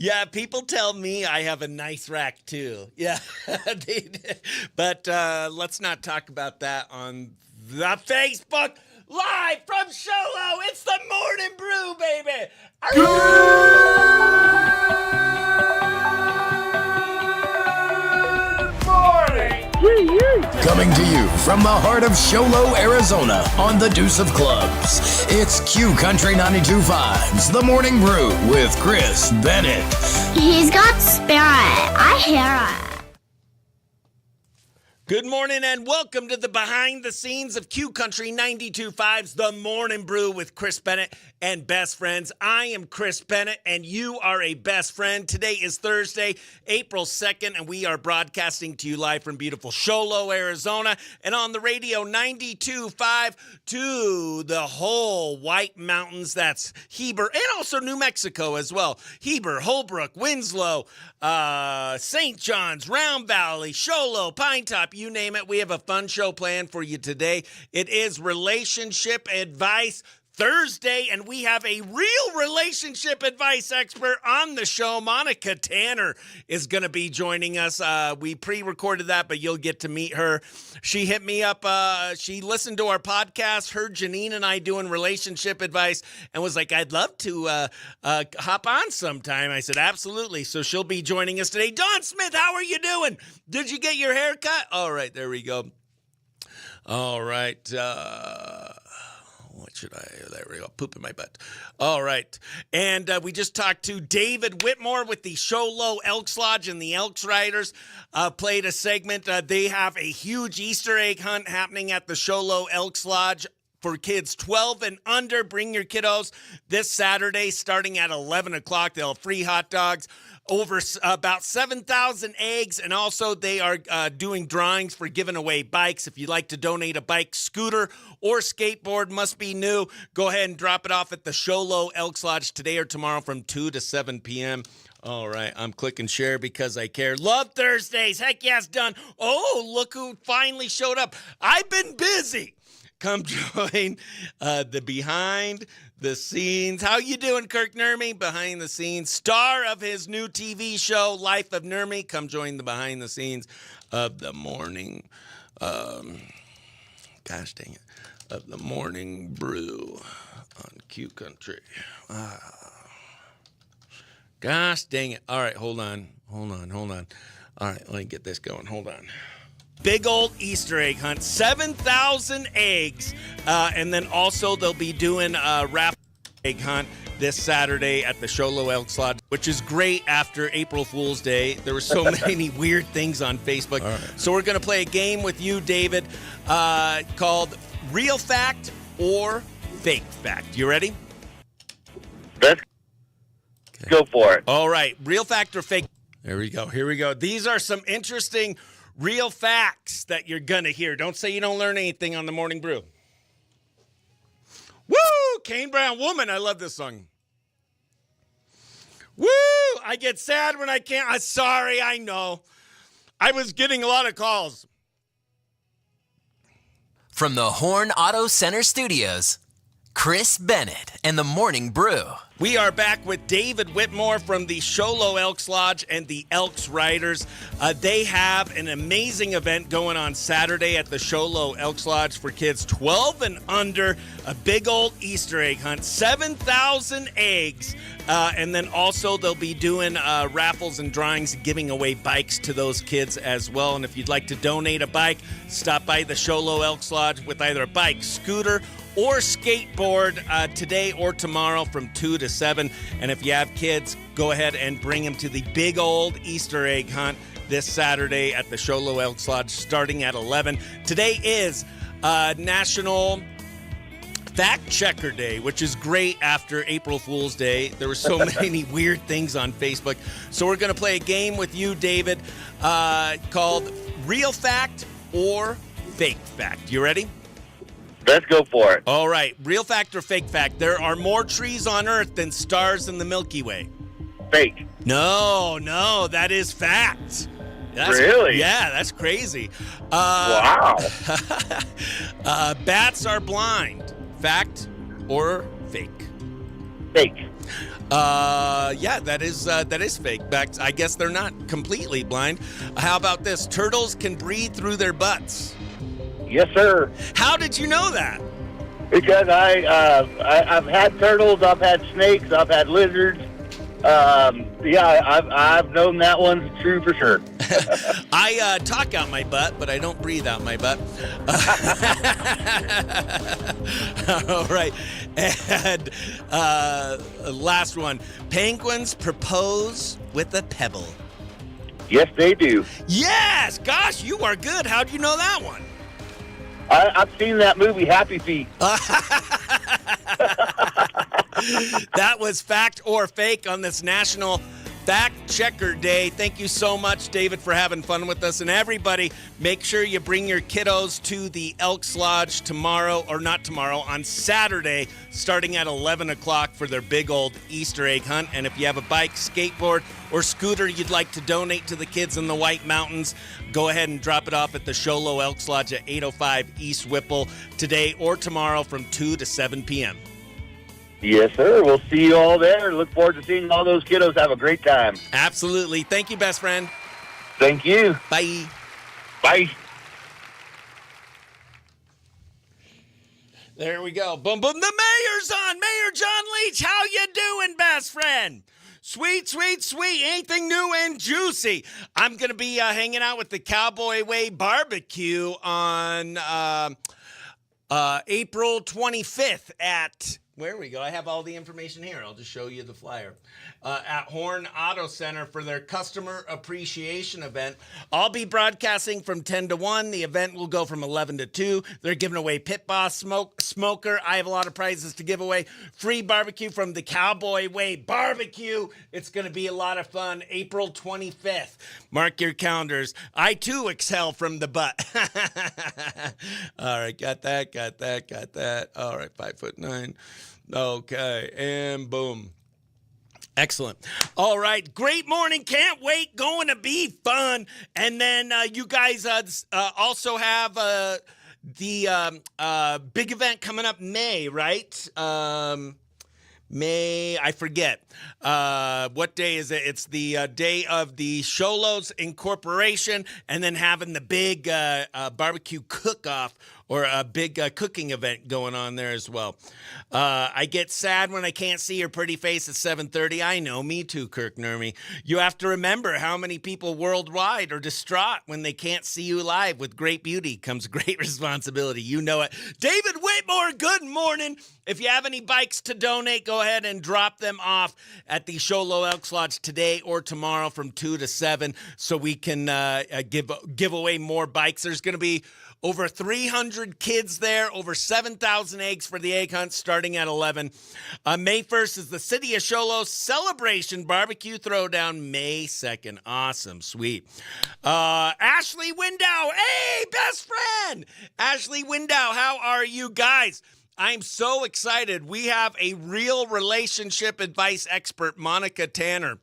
Yeah, people tell me I have a nice rack too. Yeah, but let's not talk about that on the Facebook Live from Sholo. It's the Morning Brew, baby. Coming to you from the heart of Sholo, Arizona, on the Deuce of Clubs. It's Q Country 92.5's The Morning Brew with Chris Bennett. He's got spirit. I hear it. Good morning and welcome to the behind the scenes of Q Country 92.5's The Morning Brew with Chris Bennett and Best Friends. I am Chris Bennett and you are a best friend. Today is Thursday, April 2nd, and we are broadcasting to you live from beautiful Sholo, Arizona, and on the radio 92.5 to the whole White Mountains. That's Heber and also New Mexico as well. Heber, Holbrook, Winslow, St. John's, Round Valley, Sholo, Pine Top, you name it. We have a fun show planned for you today. It is Relationship Advice Thursday, and we have a real relationship advice expert on the show. Monica Tanner is going to be joining us. We pre-recorded that, but you'll get to meet her. She hit me up. She listened to our podcast, heard Janine and I doing relationship advice, and was like, I'd love to hop on sometime. I said, absolutely. So she'll be joining us today. Dawn Smith, how are you doing? Did you get your hair cut? All right, there we go. All right. What should I? There we go. Poop in my butt. All right. And we just talked to David Whitmore with the Sholo Elks Lodge and the Elks Riders. Played a segment. They have a huge Easter egg hunt happening at the Sholo Elks Lodge for kids 12 and under. Bring your kiddos this Saturday starting at 11 o'clock. They'll have free hot dogs. Over about 7,000 eggs, and also they are doing drawings for giving away bikes. If you'd like to donate a bike, scooter, or skateboard, must be new, go ahead and drop it off at the Sholo Elks Lodge today or tomorrow from 2 to 7 p.m. All right, I'm clicking share because I care. Love Thursdays. Heck yes, done. Oh, look who finally showed up. I've been busy. Come join the behind the scenes. How you doing, Kirk Nurmi? Behind the scenes, star of his new TV show, Life of Nurmi. Come join the behind the scenes of the morning. Gosh dang it, of the Morning Brew on Q Country. Gosh dang it. All right, hold on. All right, let me get this going. Hold on. Big old Easter egg hunt, 7,000 eggs, and then also they'll be doing a raffle egg hunt this Saturday at the Sholo Elks Lodge, which is great after April Fool's Day. There were so many weird things on Facebook. Right. So we're going to play a game with you, David, called Real Fact or Fake Fact. You ready? Let's go for it. All right, real fact or fake. There we go. Here we go. These are some interesting real facts that you're going to hear. Don't say you don't learn anything on the Morning Brew. Woo! Kane Brown Woman. I love this song. Woo! I get sad when I can't. I'm sorry, I know. I was getting a lot of calls. From the Horn Auto Center Studios, Chris Bennett and the Morning Brew. We are back with David Whitmore from the Sholo Elks Lodge and the Elks Riders. They have an amazing event going on Saturday at the Sholo Elks Lodge for kids 12 and under. A big old Easter egg hunt, 7,000 eggs. And then also they'll be doing raffles and drawings, giving away bikes to those kids as well. And if you'd like to donate a bike, stop by the Sholo Elks Lodge with either a bike, scooter, or skateboard today or tomorrow from 2 to 7. And if you have kids, go ahead and bring them to the big old Easter egg hunt this Saturday at the Sholo Elks Lodge starting at 11. Today is National Fact Checker Day, which is great after April Fool's Day. There were so many weird things on Facebook. So we're going to play a game with you, David, called Real Fact or Fake Fact. You ready? Let's go for it. All right. Real fact or fake fact? There are more trees on Earth than stars in the Milky Way. Fake. No, that is fact. Really? Yeah, that's crazy. Wow. Bats are blind. Fact or fake? Fake. Yeah, that is fake. I guess they're not completely blind. How about this? Turtles can breathe through their butts. Yes, sir. How did you know that? Because I've had turtles, I've had snakes, I've had lizards. I've known that one's true for sure. I talk out my butt, but I don't breathe out my butt. All right. And last one. Penguins propose with a pebble. Yes, they do. Yes! Gosh, you are good. How'd you know that one? I've seen that movie, Happy Feet. That was fact or fake on this National Fact Checker Day. Thank you so much, David, for having fun with us. And everybody, make sure you bring your kiddos to the Elks Lodge tomorrow, or not tomorrow, on Saturday, starting at 11 o'clock for their big old Easter egg hunt. And if you have a bike, skateboard, or scooter you'd like to donate to the kids in the White Mountains, go ahead and drop it off at the Sholo Elks Lodge at 805 East Whipple today or tomorrow from 2 to 7 p.m. Yes, sir. We'll see you all there. Look forward to seeing all those kiddos have a great time. Absolutely. Thank you, best friend. Thank you. Bye. Bye. There we go. Boom, boom. The mayor's on. Mayor John Leach, how you doing, best friend? Sweet, sweet, sweet. Anything new and juicy. I'm going to be hanging out with the Cowboy Way Barbecue on April 25th at... Where we go. I have all the information here. I'll just show you the flyer. At Horn Auto Center for their customer appreciation event. I'll be broadcasting from 10 to 1. The event will go from 11 to 2. They're giving away Pit Boss Smoker. I have a lot of prizes to give away. Free barbecue from the Cowboy Way Barbecue. It's going to be a lot of fun. April 25th. Mark your calendars. I, too, exhale from the butt. All right. Got that. All right. 5'9". Okay, and boom. Excellent. All right, great morning. Can't wait. Going to be fun. And then you guys also have the big event coming up May, right? May, I forget. What day is it? It's the day of the Sholos Incorporation, and then having the big barbecue cook-off, or a big cooking event going on there as well. I get sad when I can't see your pretty face at 7:30. I know, me too, Kirk Nurmi. You have to remember how many people worldwide are distraught when they can't see you live. With great beauty comes great responsibility. You know it. David Whitmore, good morning. If you have any bikes to donate, go ahead and drop them off at the Sholo Elks Lodge today or tomorrow from 2 to 7 so we can give away more bikes. There's going to be over 300 kids there, over 7,000 eggs for the egg hunt starting at 11. May 1st is the City of Sholo Celebration Barbecue Throwdown, May 2nd. Awesome, sweet. Ashley Window, hey, best friend. Ashley Window, how are you guys? I'm so excited. We have a real relationship advice expert, Monica Tanner,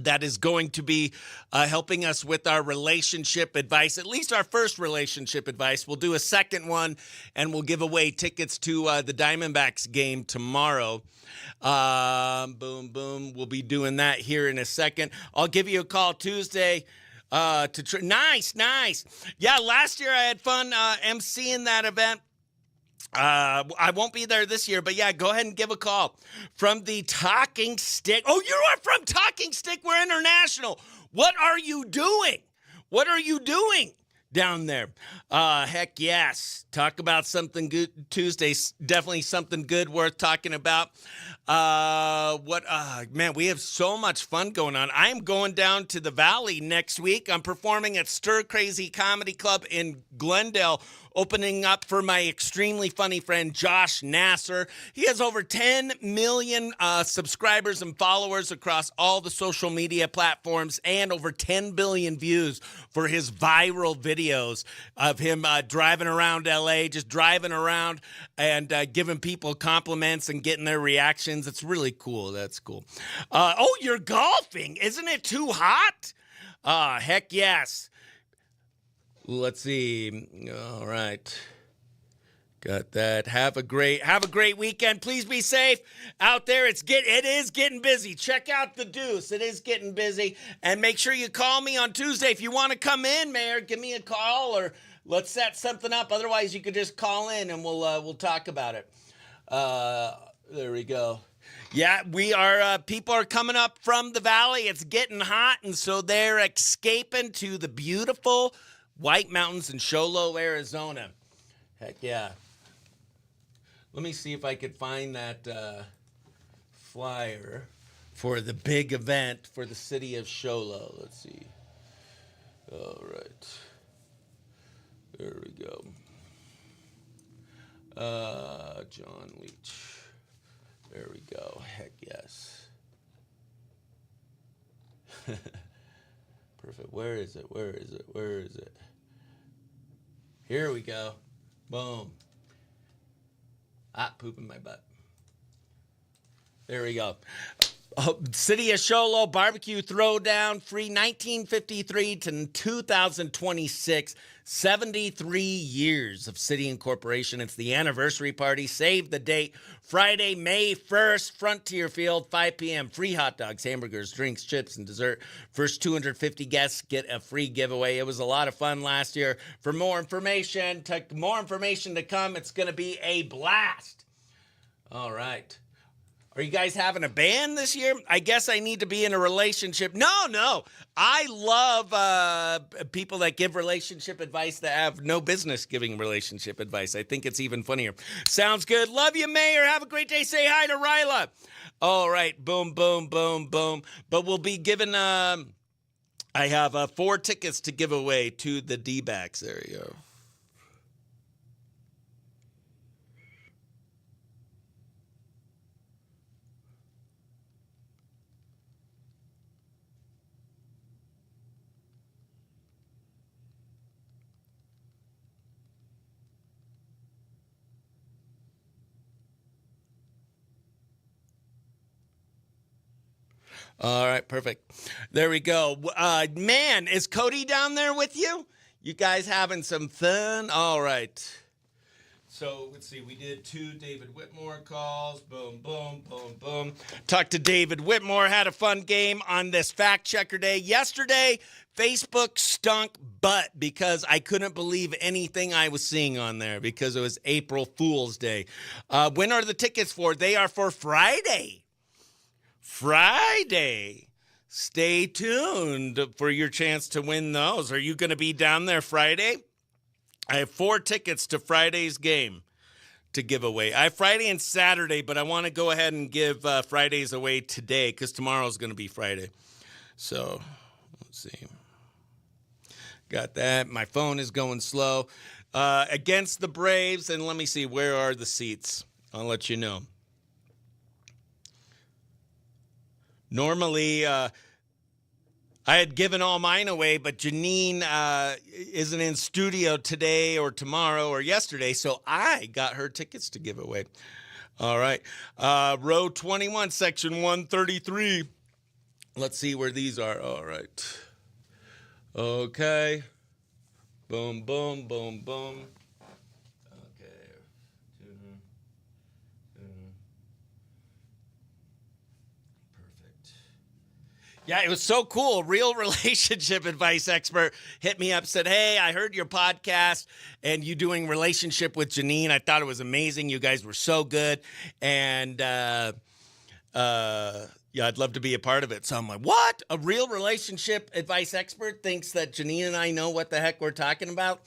that is going to be helping us with our relationship advice, at least our first relationship advice. We'll do a second one, and we'll give away tickets to the Diamondbacks game tomorrow. Boom, boom. We'll be doing that here in a second. I'll give you a call Tuesday. Nice. Yeah, last year I had fun emceeing that event. I won't be there this year, but yeah, go ahead and give a call from the Talking Stick. Oh, you are from Talking Stick. We're international. What are you doing? What are you doing down there? Heck yes. Talk about something good Tuesday. Definitely something good worth talking about. Man, we have so much fun going on. I'm going down to the Valley next week. I'm performing at Stir Crazy Comedy Club in Glendale, opening up for my extremely funny friend Josh Nasser. He has over 10 million subscribers and followers across all the social media platforms and over 10 billion views for his viral videos of him driving around LA, just driving around and giving people compliments and getting their reactions. It's really cool. That's cool. Oh, you're golfing. Isn't it too hot? Heck yes. Let's see. All right. Got that. Have a great weekend. Please be safe out there. It is getting busy. Check out the Deuce. It is getting busy. And make sure you call me on Tuesday. If you want to come in, Mayor, give me a call or let's set something up. Otherwise, you could just call in and we'll talk about it. There we go. Yeah, we are. People are coming up from the valley. It's getting hot, and so they're escaping to the beautiful White Mountains in Show Low, Arizona. Heck yeah. Let me see if I could find that flyer for the big event for the city of Show Low. Let's see. All right. There we go. John Leach. There we go. Heck yes. Perfect. Where is it? Where is it? Where is it? Here we go. Boom. Poop in my butt. There we go. City of Show Low Barbecue Throwdown, free 1953 to 2026. 73 years of city incorporation. It's the anniversary party. Save the date. Friday, May 1st, Frontier Field, 5 p.m. Free hot dogs, hamburgers, drinks, chips, and dessert. First 250 guests get a free giveaway. It was a lot of fun last year. For more information to come, it's going to be a blast. All right. Are you guys having a band this year? I guess I need to be in a relationship. No. I love people that give relationship advice that have no business giving relationship advice. I think it's even funnier. Sounds good. Love you, Mayor. Have a great day. Say hi to Ryla. All right. Boom, boom, boom, boom. But we'll be giving, I have 4 tickets to give away to the D-backs. There you go. All right, perfect. There we go. Man, is Cody down there with you? You guys having some fun? All right. So let's see. We did 2 David Whitmore calls. Boom, boom, boom, boom. Talked to David Whitmore. Had a fun game on this fact checker day. Yesterday, Facebook stunk butt because I couldn't believe anything I was seeing on there because it was April Fool's Day. When are the tickets for? They are for Friday. Stay tuned for your chance to win those. Are you going to be down there Friday? I have 4 tickets to Friday's game to give away. I have Friday and Saturday, but I want to go ahead and give Fridays away today because tomorrow's going to be Friday. So, let's see. Got that. My phone is going slow. Against the Braves, and let me see, where are the seats? I'll let you know. Normally, I had given all mine away, but Janine isn't in studio today or tomorrow or yesterday, so I got her tickets to give away. All right. Row 21, section 133. Let's see where these are. All right. Okay. Boom, boom, boom, boom. Yeah, it was so cool. Real relationship advice expert hit me up, said, hey, I heard your podcast and you doing relationship with Janine. I thought it was amazing. You guys were so good. And, yeah, I'd love to be a part of it. So I'm like, what? A real relationship advice expert thinks that Janine and I know what the heck we're talking about?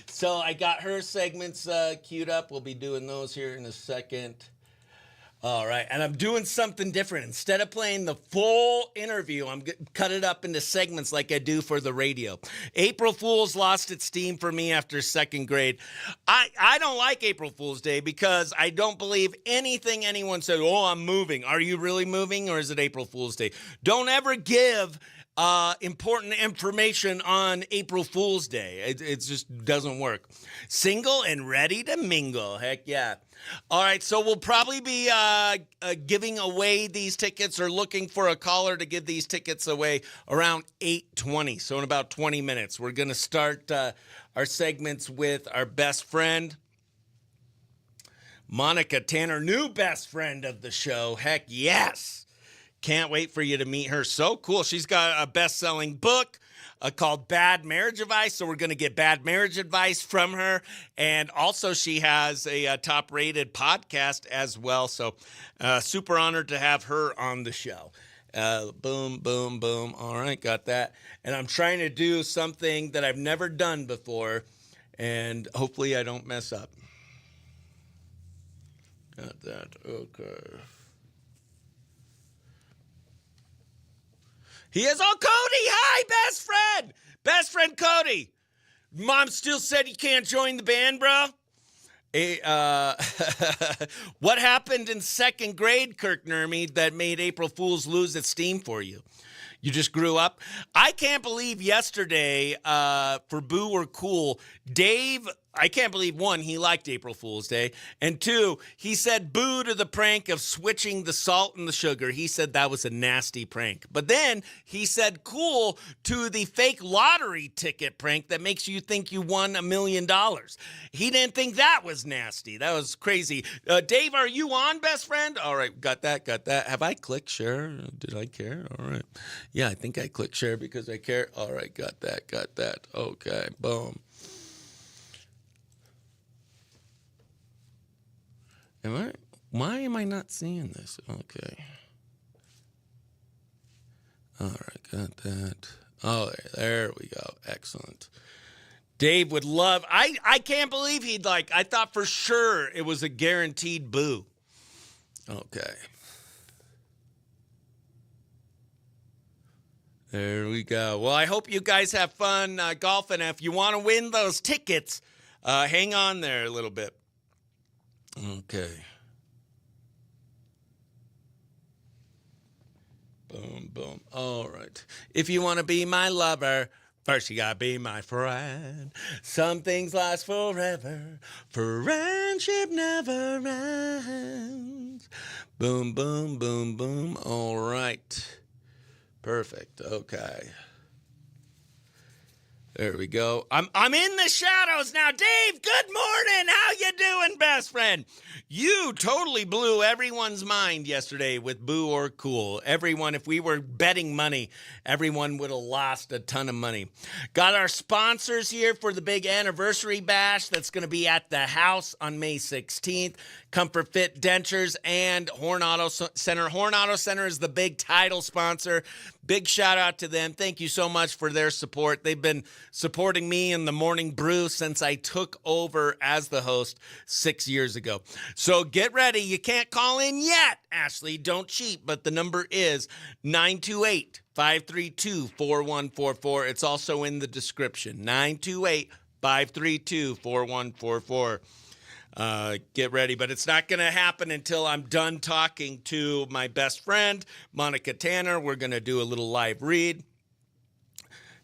So I got her segments queued up. We'll be doing those here in a second. All right, and I'm doing something different. Instead of playing the full interview, I'm cut it up into segments like I do for the radio. April Fool's lost its steam for me after second grade. I don't like April Fool's Day because I don't believe anything anyone said, oh, I'm moving. Are you really moving or is it April Fool's Day? Don't ever give important information on April Fool's Day. It just doesn't work. Single and ready to mingle. Heck yeah. All right, so we'll probably be giving away these tickets or looking for a caller to give these tickets away around 8:20. So in about 20 minutes, we're going to start our segments with our best friend, Monica Tanner, new best friend of the show. Heck yes. Can't wait for you to meet her. So cool. She's got a best-selling book called Bad Marriage Advice. So we're going to get bad marriage advice from her. And also she has a top-rated podcast as well. So super honored to have her on the show. Boom, boom, boom. All right, got that. And I'm trying to do something that I've never done before. And hopefully I don't mess up. Got that. Okay. He is all Cody. Hi, best friend. Best friend Cody. Mom still said he can't join the band, bro. What happened in second grade, Kirk Nermy, that made April Fool's lose its steam for you? You just grew up? I can't believe yesterday for Boo or Cool, Dave, I can't believe, one, he liked April Fool's Day, and two, he said boo to the prank of switching the salt and the sugar. He said that was a nasty prank. But then he said cool to the fake lottery ticket prank that makes you think you won $1 million. He didn't think that was nasty. That was crazy. Dave, are you on, best friend? All right, got that. Have I clicked share? Did I care? All right. Yeah, I think I clicked share because I care. All right, got that. Okay, boom. Why am I not seeing this? Okay. All right, got that. Oh, there we go. Excellent. Dave would love, I can't believe he'd like, I thought for sure it was a guaranteed boo. Okay. There we go. Well, I hope you guys have fun golfing. If you want to win those tickets, hang on there a little bit. Okay. Boom, boom. All right. If you want to be my lover, first you gotta be my friend. Some things last forever. Friendship never ends. Boom, boom, boom, boom. All right. Perfect. Okay. There we go. I'm in the shadows now. Dave, good morning. How you doing, best friend? You totally blew everyone's mind yesterday with Boo or Cool. Everyone, if we were betting money, everyone would have lost a ton of money. Got our sponsors here for the big anniversary bash that's going to be at the house on May 16th. Comfort Fit Dentures and Horn Auto Center. Horn Auto Center is the big title sponsor. Big shout out to them. Thank you so much for their support. They've been supporting me in the Morning Brew since I took over as the host 6 years ago. So get ready. You can't call in yet, Ashley. Don't cheat. But the number is 928-532-4144. It's also in the description. 928-532-4144. Get ready, but it's not going to happen until I'm done talking to my best friend, Monica Tanner. We're going to do a little live read.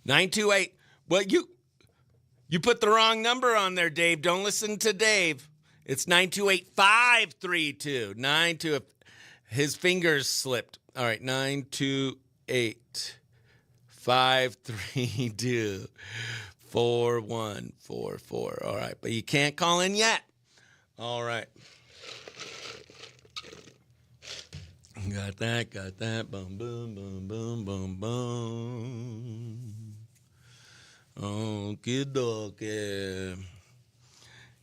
928. Well, you put the wrong number on there, Dave. Don't listen to Dave. It's 928-532. 92. His fingers slipped. All right, 928-532-4144. All right, but you can't call in yet. All right. Got that. Boom, boom, boom, boom, boom, boom. Okie dokie.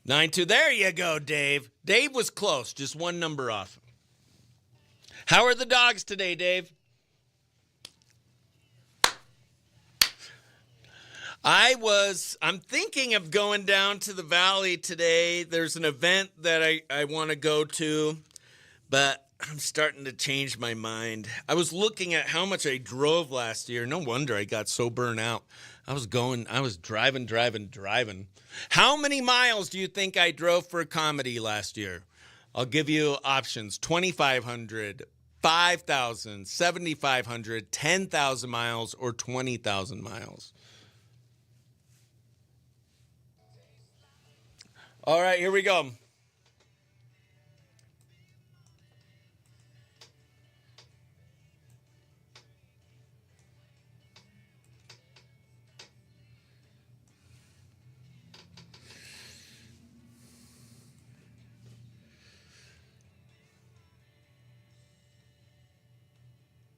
92. There you go, Dave. Dave was close. Just one number off. How are the dogs today, Dave? I'm thinking of going down to the valley today. There's an event that I want to go to, but I'm starting to change my mind. I was looking at how much I drove last year. No wonder I got so burnt out. I was driving. How many miles do you think I drove for comedy last year? I'll give you options. 2,500, 5,000, 7,500, 10,000 miles, or 20,000 miles? All right, here we go.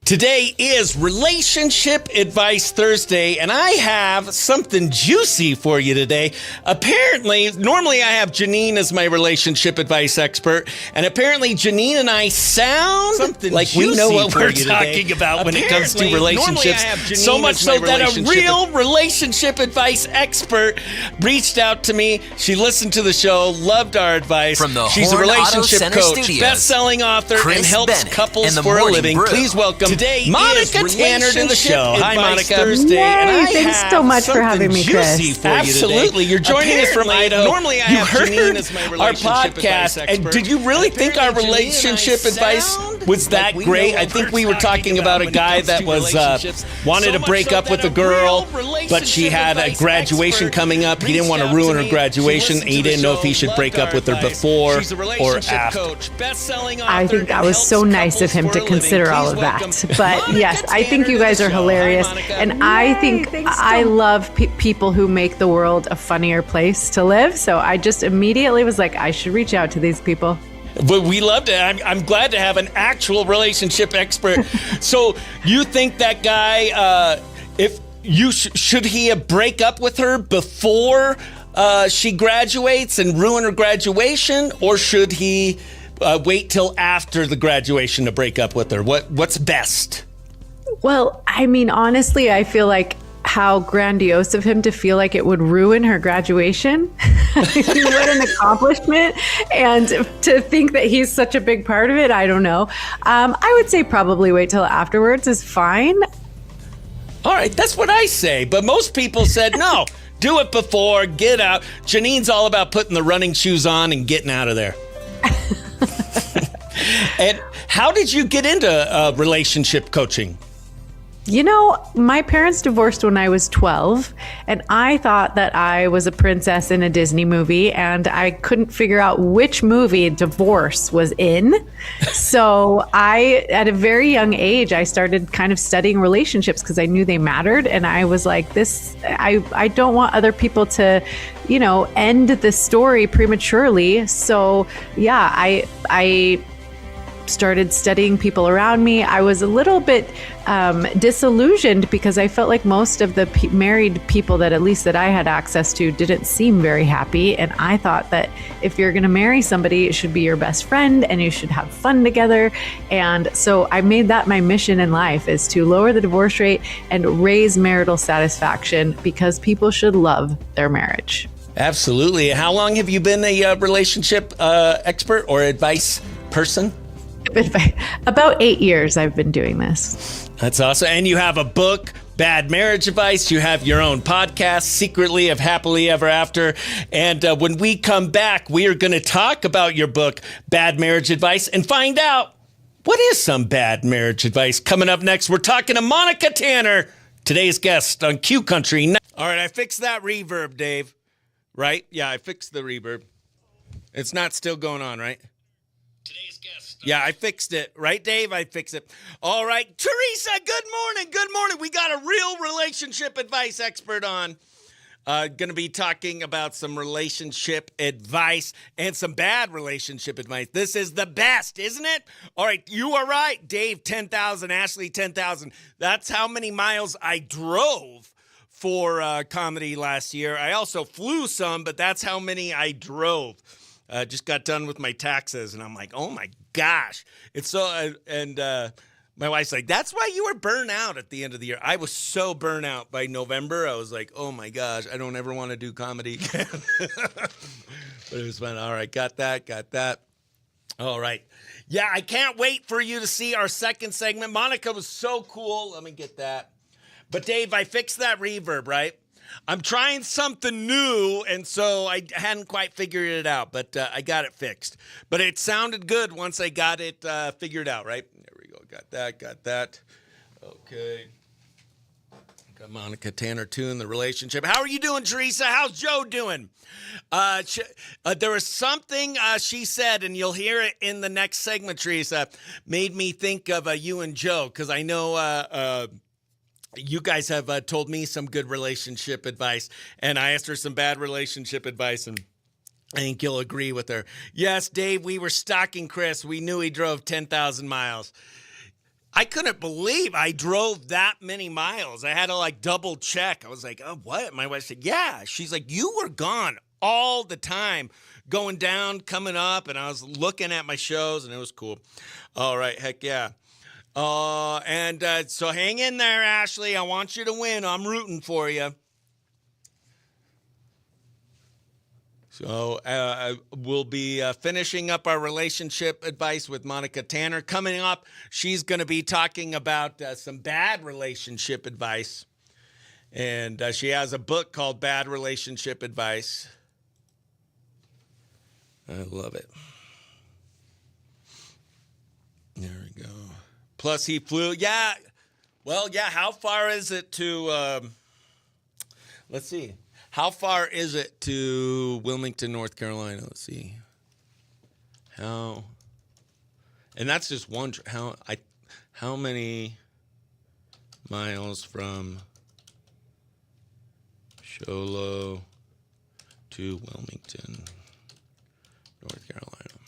Today is Relationship Advice Thursday, and I have something juicy for you today. Apparently, normally I have Janine as my relationship advice expert, and apparently Janine and I sound something like we know what we're talking about when it comes to relationships. So much so that a real relationship advice expert reached out to me. She listened to the show, loved our advice. From the She's a Horn Auto relationship Center coach, Studios, best-selling author, Chris and helps Bennett couples and the for a Morning living. Brew. Please welcome Today Monica is Tanner to the show. Hi, Monica. Thursday, and I thanks so much for having me, Chris. Absolutely. You're joining us from Idaho. Normally, I have Janine as my our podcast. And did you really think our relationship advice was that great? I think we were talking about a guy that was wanted to break up with a girl, but she had a graduation coming up. He didn't want to ruin her graduation. He didn't know if he should break up with her before or after. I think that was so nice of him to consider all of that. But yes, I think you guys are hilarious. And I think I love people who make the world a funnier place to live. So I just immediately was like, I should reach out to these people. But we loved it. I'm glad to have an actual relationship expert. So you think that guy, if you should he break up with her before she graduates and ruin her graduation, or should he wait till after the graduation to break up with her? What's best? Well, I mean, honestly, I feel like how grandiose of him to feel like it would ruin her graduation. What an accomplishment. And to think that he's such a big part of it, I don't know. I would say probably wait till afterwards is fine. All right, that's what I say. But most people said, no, do it before, get out. Janine's all about putting the running shoes on and getting out of there. And how did you get into relationship coaching? You know, my parents divorced when I was 12, and I thought that I was a princess in a Disney movie, and I couldn't figure out which movie divorce was in. So at a very young age, I started kind of studying relationships because I knew they mattered. And I was like, I don't want other people to, end the story prematurely. So yeah, I started studying people around me. I was a little bit disillusioned because I felt like most of the married people that I had access to didn't seem very happy. And I thought that if you're going to marry somebody, it should be your best friend and you should have fun together. And so I made that my mission in life, is to lower the divorce rate and raise marital satisfaction, because people should love their marriage. Absolutely. How long have you been a relationship expert or advice person? About 8 years I've been doing this. That's awesome. And you have a book, Bad Marriage Advice. You have your own podcast, Secretly of Happily Ever After. And when we come back, we are going to talk about your book, Bad Marriage Advice, and find out what is some bad marriage advice. Coming up next, we're talking to Monica Tanner, today's guest on Q Country. All right, I fixed that reverb, Dave. Right? Yeah, I fixed the reverb. It's not still going on, right? Today's guest. Yeah, I fixed it. Right, Dave? I fixed it. All right. Teresa, good morning. Good morning. We got a real relationship advice expert on. Going to be talking about some relationship advice and some bad relationship advice. This is the best, isn't it? All right, you are right. Dave, 10,000. Ashley, 10,000. That's how many miles I drove for comedy last year. I also flew some, but that's how many I drove. Just got done with my taxes, and I'm like, oh my gosh. It's so, my wife's like, that's why you were burnt out at the end of the year. I was so burnt out by November. I was like, oh my gosh, I don't ever want to do comedy again. But it was fun. All right, got that. All right. Yeah, I can't wait for you to see our second segment. Monica was so cool. Let me get that. But Dave, I fixed that reverb, right? I'm trying something new, and so I hadn't quite figured it out, but I got it fixed. But it sounded good once I got it figured out, right? There we go. got that. Okay. Got Monica Tanner too in the relationship. How are you doing, Teresa? How's Joe doing? There was something she said, and you'll hear it in the next segment, Teresa, made me think of you and Joe, because I know you guys have told me some good relationship advice, and I asked her some bad relationship advice, and I think you'll agree with her. Yes, Dave, we were stalking Chris. We knew he drove 10,000 miles. I couldn't believe I drove that many miles. I had to double check. I was like, oh, what? My wife said, yeah. She's like, you were gone all the time, going down, coming up. And I was looking at my shows, and it was cool. All right. Heck yeah. So hang in there, Ashley. I want you to win. I'm rooting for you. So we'll be finishing up our relationship advice with Monica Tanner. Coming up, she's going to be talking about some bad relationship advice. And she has a book called Bad Relationship Advice. I love it. There we go. Plus, he flew. Yeah. Well, yeah. How far is it to, let's see. How far is it to Wilmington, North Carolina? Let's see. And that's just one. How many miles from Sholo to Wilmington, North Carolina?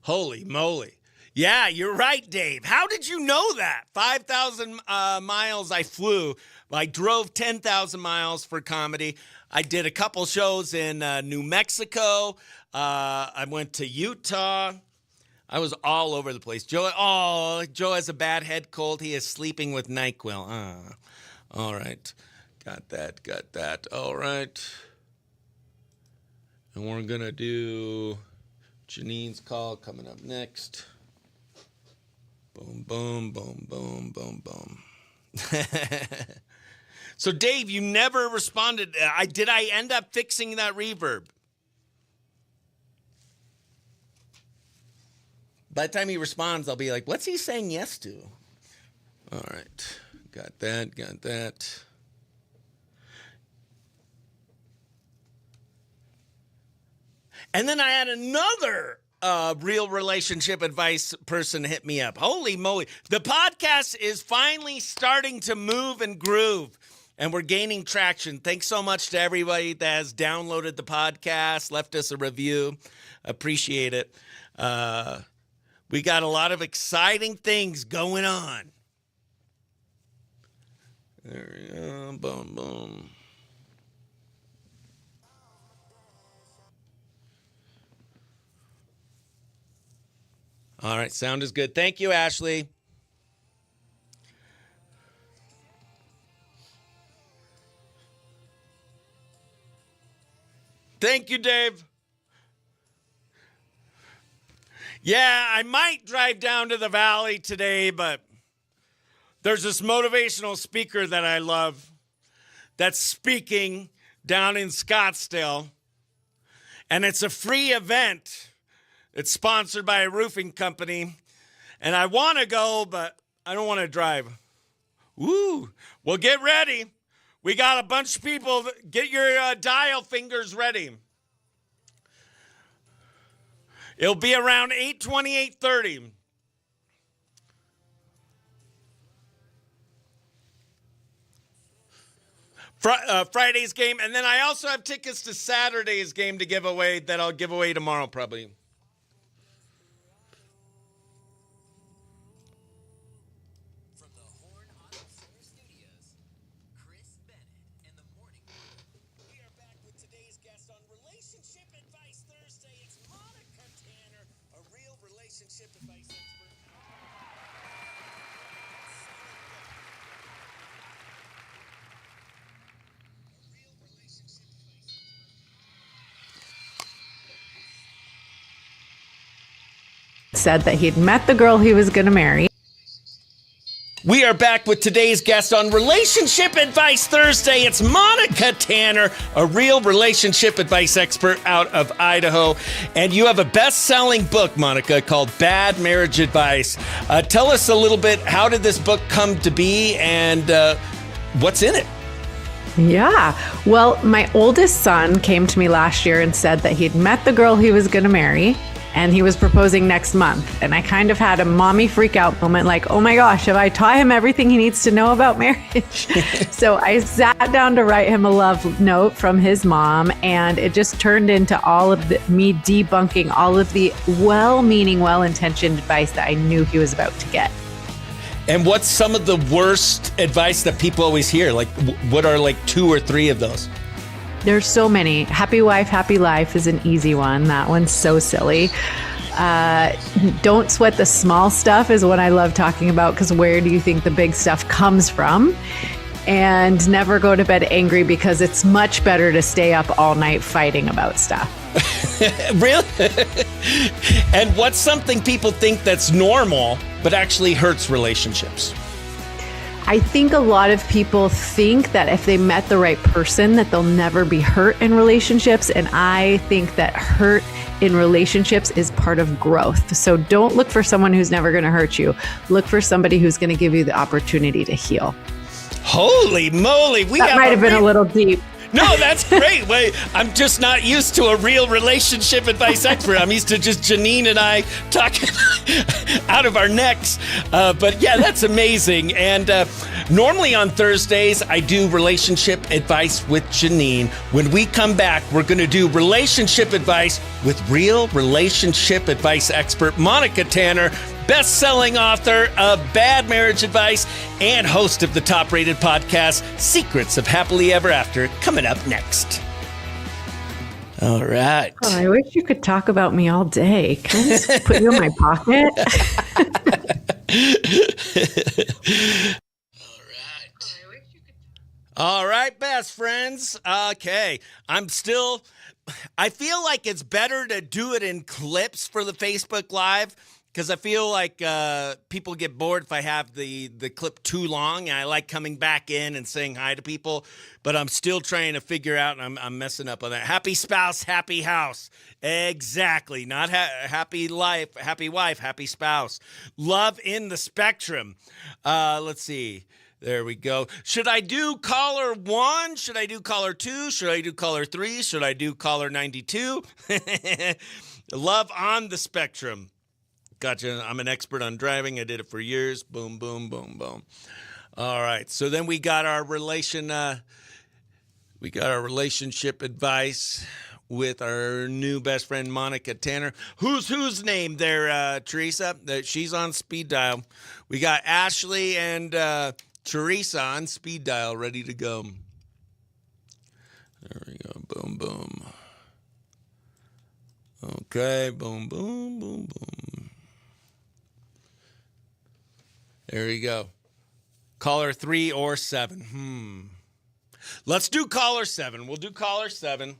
Holy moly. Yeah, you're right, Dave. How did you know that? 5,000 miles I flew. I drove 10,000 miles for comedy. I did a couple shows in New Mexico. I went to Utah. I was all over the place. Joe has a bad head cold. He is sleeping with NyQuil. All right. Got that. All right. And we're going to do Janine's call coming up next. Boom, boom, boom, boom, boom, boom. So, Dave, you never responded. Did I end up fixing that reverb? By the time he responds, I'll be like, what's he saying yes to? All right. Got that. And then I had another real relationship advice person hit me up. Holy moly. The podcast is finally starting to move and groove, and we're gaining traction. Thanks so much to everybody that has downloaded the podcast, left us a review. Appreciate it. We got a lot of exciting things going on. There we go. Boom, boom. All right, sound is good. Thank you, Ashley. Thank you, Dave. Yeah, I might drive down to the valley today, but there's this motivational speaker that I love that's speaking down in Scottsdale, and it's a free event. It's sponsored by a roofing company, and I want to go, but I don't want to drive. Woo! Well, get ready. We got a bunch of people. Get your dial fingers ready. It'll be around 8:20, 8:30. Friday's game, and then I also have tickets to Saturday's game to give away that I'll give away tomorrow probably. From the Horn Auto Center Studios, Chris Bennett and the Morning Brew. We are back with today's guest on Relationship Advice Thursday. It's Monica Tanner, a real relationship advice expert. Said that he'd met the girl he was going to marry. We are back with today's guest on Relationship Advice Thursday. It's Monica Tanner, a real relationship advice expert out of Idaho. And you have a best-selling book, Monica, called Bad Marriage Advice. Tell us a little bit, how did this book come to be and what's in it? Yeah. Well, my oldest son came to me last year and said that he'd met the girl he was going to marry and he was proposing next month. And I kind of had a mommy freak out moment, like, oh my gosh, have I taught him everything he needs to know about marriage? So I sat down to write him a love note from his mom, and it just turned into all of me debunking all of the well-meaning, well-intentioned advice that I knew he was about to get. And what's some of the worst advice that people always hear? Like, what are like 2 or 3 of those? There's so many. Happy wife, happy life is an easy one. That one's so silly. Don't sweat the small stuff is what I love talking about, because where do you think the big stuff comes from? And never go to bed angry, because it's much better to stay up all night fighting about stuff. Really? And what's something people think that's normal but actually hurts relationships? I think a lot of people think that if they met the right person that they'll never be hurt in relationships. And I think that hurt in relationships is part of growth. So don't look for someone who's never going to hurt you. Look for somebody who's going to give you the opportunity to heal. Holy moly. That might have been a little deep. No, that's great. Wait, I'm just not used to a real relationship advice expert. I'm used to just Janine and I talking out of our necks. But yeah, that's amazing. And normally on Thursdays, I do relationship advice with Janine. When we come back, we're going to do relationship advice with real relationship advice expert Monica Tanner, best-selling author of Bad Marriage Advice and host of the top-rated podcast, Secrets of Happily Ever After, coming up next. All right. Oh, I wish you could talk about me all day. Can I just put you in my pocket? All right, best friends. Okay. I feel like it's better to do it in clips for the Facebook Live, because I feel like people get bored if I have the clip too long, and I like coming back in and saying hi to people, but I'm still trying to figure out, and I'm messing up on that. Happy spouse, happy house. Exactly. Not happy life, happy wife, happy spouse. Love in the spectrum. Let's see. There we go. Should I do caller 1? Should I do caller 2? Should I do caller 3? Should I do caller 92? Love on the spectrum. Gotcha. I'm an expert on driving. I did it for years. Boom, boom, boom, boom. All right. So then we got our relationship advice with our new best friend, Monica Tanner. Whose name there, Teresa? She's on speed dial. We got Ashley and Teresa on speed dial, ready to go. There we go. Boom, boom. Okay. Boom, boom, boom, boom. There you go. Caller 3 or 7. Let's do caller 7. We'll do caller 7.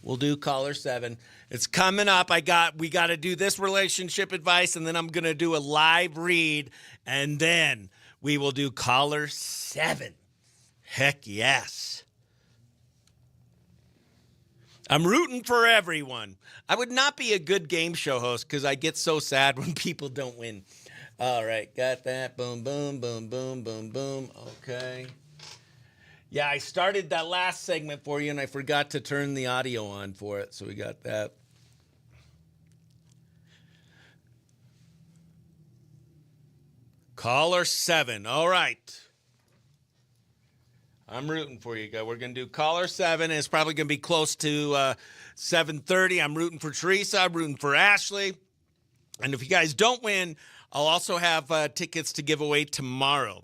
We'll do caller 7. It's coming up. We got to do this relationship advice, and then I'm going to do a live read, and then we will do caller 7. Heck yes. I'm rooting for everyone. I would not be a good game show host because I get so sad when people don't win. All right, got that. Boom, boom, boom, boom, boom, boom. Okay. Yeah, I started that last segment for you, and I forgot to turn the audio on for it, so we got that. Caller 7. All right. I'm rooting for you guys. We're going to do caller 7. It's probably going to be close to 7:30. I'm rooting for Teresa. I'm rooting for Ashley. And if you guys don't win, I'll also have tickets to give away tomorrow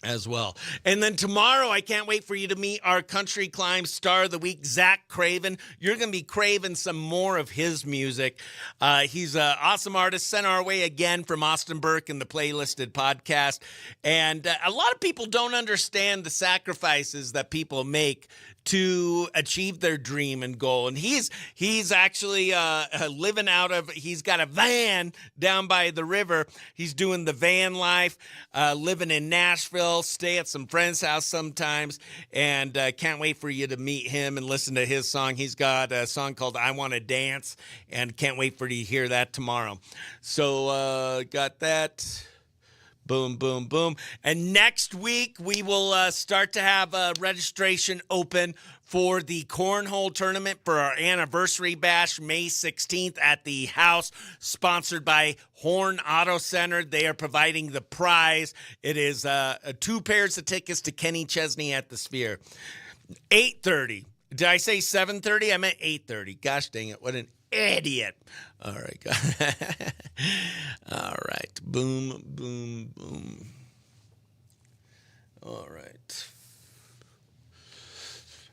as well. And then tomorrow, I can't wait for you to meet our Country Climb Star of the Week, Zach Craven. You're going to be craving some more of his music. He's an awesome artist, sent our way again from Austin Burke and the Playlisted podcast. And a lot of people don't understand the sacrifices that people make to achieve their dream and goal. And he's actually living out of, he's got a van down by the river. He's doing the van life, living in Nashville, stay at some friend's house sometimes, and can't wait for you to meet him and listen to his song. He's got a song called I Want to Dance, and can't wait for you to hear that tomorrow. So got that. Boom, boom, boom. And next week, we will start to have registration open for the cornhole tournament for our anniversary bash, May 16th at the house, sponsored by Horn Auto Center. They are providing the prize. It is 2 pairs of tickets to Kenny Chesney at the Sphere. 8:30. Did I say 7:30? I meant 8:30. Gosh dang it. What an idiot. All right. All right. Boom, boom, boom. All right.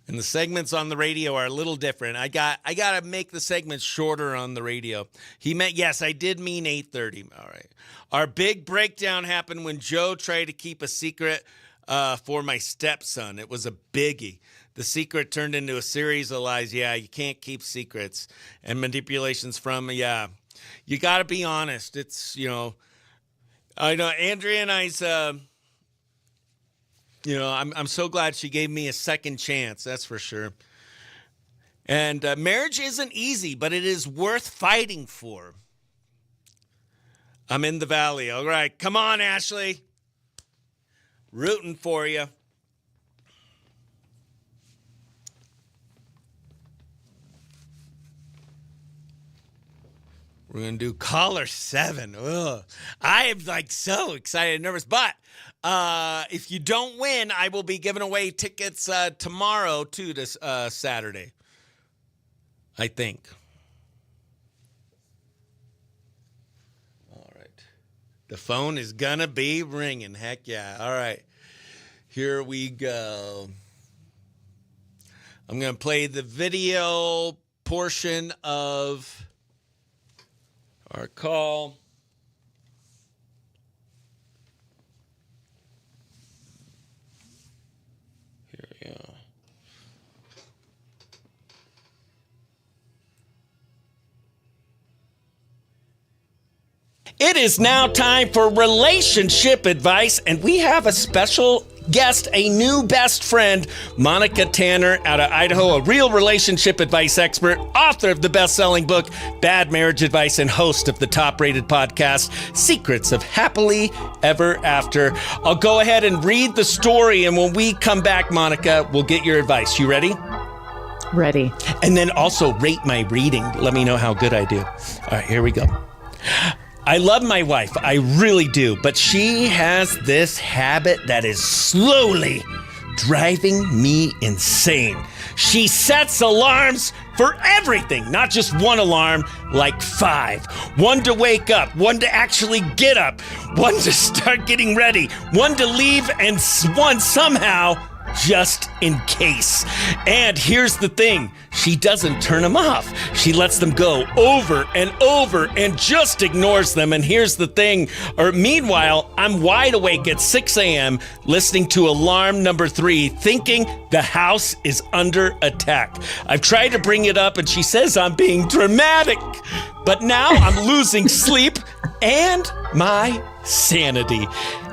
And the segments on the radio are a little different. I got to make the segments shorter on the radio. He meant, yes, I did mean 8:30. All right. Our big breakdown happened when Joe tried to keep a secret for my stepson. It was a biggie. The secret turned into a series of lies. Yeah, you can't keep secrets. And manipulations from, yeah. You got to be honest. It's, I know Andrea and I's, I'm so glad she gave me a second chance. That's for sure. And marriage isn't easy, but it is worth fighting for. I'm in the valley. All right. Come on, Ashley. Rooting for you. We're going to do caller 7. Ugh. I am so excited and nervous. But if you don't win, I will be giving away tickets tomorrow to this Saturday, I think. All right. The phone is going to be ringing. Heck yeah. All right. Here we go. I'm going to play the video portion of our call. Here we go. It is now time for relationship advice, and we have a special guest, a new best friend, Monica Tanner out of Idaho, a real relationship advice expert, author of the best-selling book, Bad Marriage Advice, and host of the top-rated podcast, Secrets of Happily Ever After. I'll go ahead and read the story, and when we come back, Monica, we'll get your advice. You ready? Ready. And then also rate my reading. Let me know how good I do. All right, here we go. I love my wife, I really do, but she has this habit that is slowly driving me insane. She sets alarms for everything, not just one alarm, like 5. One to wake up, one to actually get up, one to start getting ready, one to leave, and one somehow just in case. And here's the thing, she doesn't turn them off. She lets them go over and over and just ignores them. And here's the thing, meanwhile, I'm wide awake at 6 a.m. listening to alarm number 3, thinking the house is under attack. I've tried to bring it up and she says I'm being dramatic, but now I'm losing sleep and my sanity.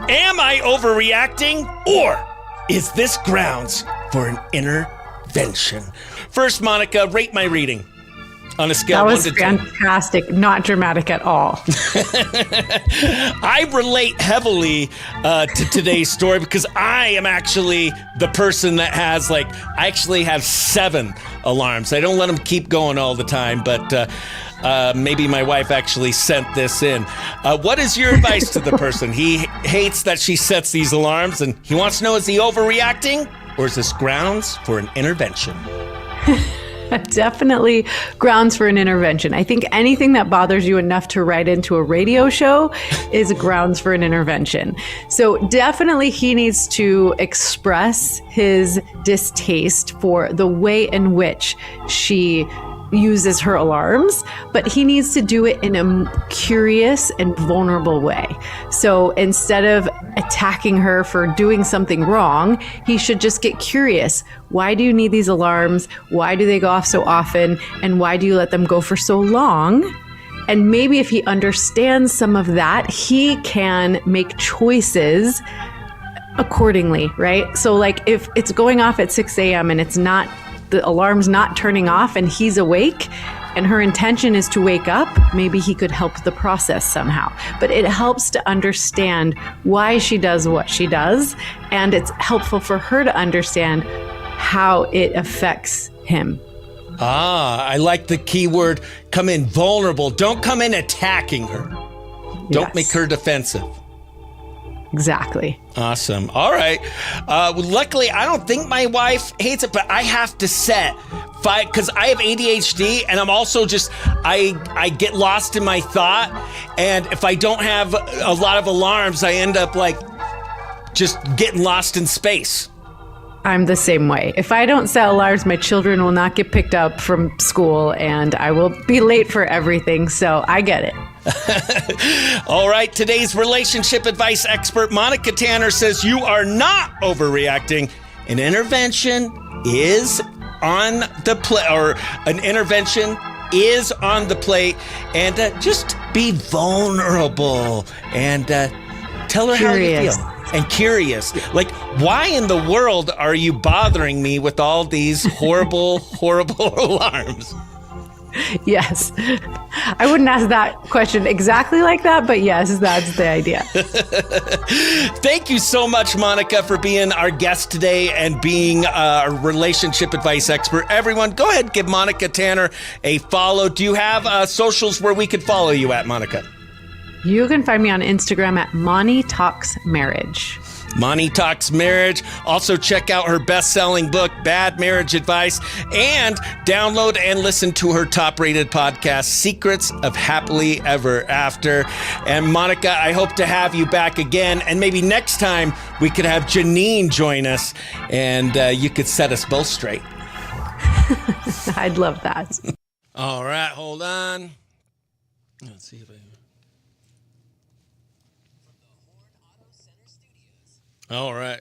Am I overreacting, or is this grounds for an intervention? First, Monica, rate my reading on a scale of 1 to 10. That was fantastic. Not dramatic at all. I relate heavily to today's story because I am actually the person that has, I actually have 7 alarms. I don't let them keep going all the time, but maybe my wife actually sent this in. What is your advice to the person? He hates that she sets these alarms, and he wants to know, is he overreacting, or is this grounds for an intervention? Definitely grounds for an intervention. I think anything that bothers you enough to write into a radio show is grounds for an intervention. So definitely he needs to express his distaste for the way in which she uses her alarms, but he needs to do it in a curious and vulnerable way. So instead of attacking her for doing something wrong, he should just get curious. Why do you need these alarms? Why do they go off so often? And why do you let them go for so long? And maybe if he understands some of that, he can make choices accordingly, right? So like if it's going off at 6 a.m. and the alarm's not turning off and he's awake and her intention is to wake up, maybe he could help the process somehow. But it helps to understand why she does what she does. And it's helpful for her to understand how it affects him. I like the key word, come in vulnerable. Don't come in attacking her. Don't make her defensive. Exactly. Awesome. All right. Luckily, I don't think my wife hates it, but I have to set 5 because I have ADHD and I'm also I get lost in my thought. And if I don't have a lot of alarms, I end up like just getting lost in space. I'm the same way. If I don't set alarms, my children will not get picked up from school and I will be late for everything. So I get it. All right. Today's relationship advice expert, Monica Tanner, says you are not overreacting. An intervention is on the plate, or an intervention is on the plate. And just be vulnerable and tell her how you feel. And curious, like, why in the world are you bothering me with all these horrible, horrible alarms? Yes. I wouldn't ask that question exactly like that, but yes, that's the idea. Thank you so much, Monica, for being our guest today and being a relationship advice expert. Everyone, go ahead and give Monica Tanner a follow. Do you have socials where we could follow you at, Monica? You can find me on Instagram at Monty Talks Marriage. Monty Talks Marriage. Also check out her best-selling book, Bad Marriage Advice, and download and listen to her top-rated podcast, Secrets of Happily Ever After. And Monica, I hope to have you back again, and maybe next time we could have Janine join us, and you could set us both straight. I'd love that. All right, hold on. Let's see if I... All right.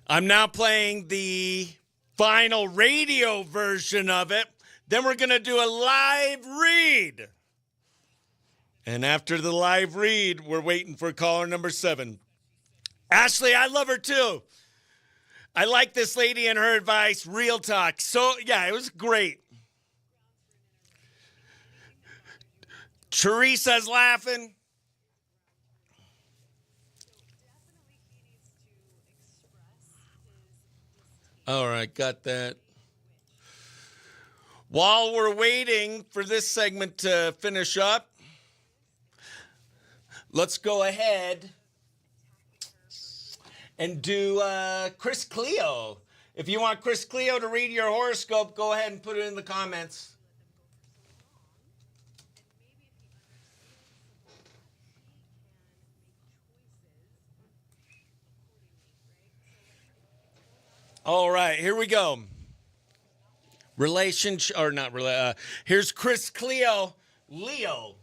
I'm now playing the final radio version of it. Then we're going to do a live read. And after the live read, we're waiting for caller number 7. Ashley, I love her too. I like this lady and her advice. Real talk. So, yeah, it was great. Teresa's laughing. All right, got that. While we're waiting for this segment to finish up, let's go ahead and do Chris Cleo. If you want Chris Cleo to read your horoscope, go ahead and put it in the comments. All right, here we go. Relationship, or not, here's Chris Cleo, Leo.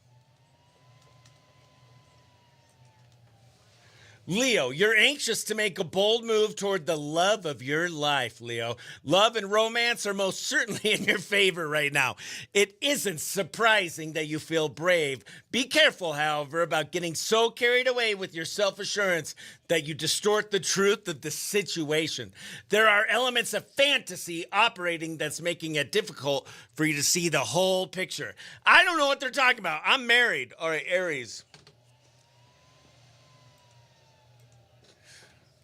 Leo, you're anxious to make a bold move toward the love of your life, Leo. Love and romance are most certainly in your favor right now. It isn't surprising that you feel brave. Be careful, however, about getting so carried away with your self-assurance that you distort the truth of the situation. There are elements of fantasy operating that's making it difficult for you to see the whole picture. I don't know what they're talking about. I'm married. All right, Aries.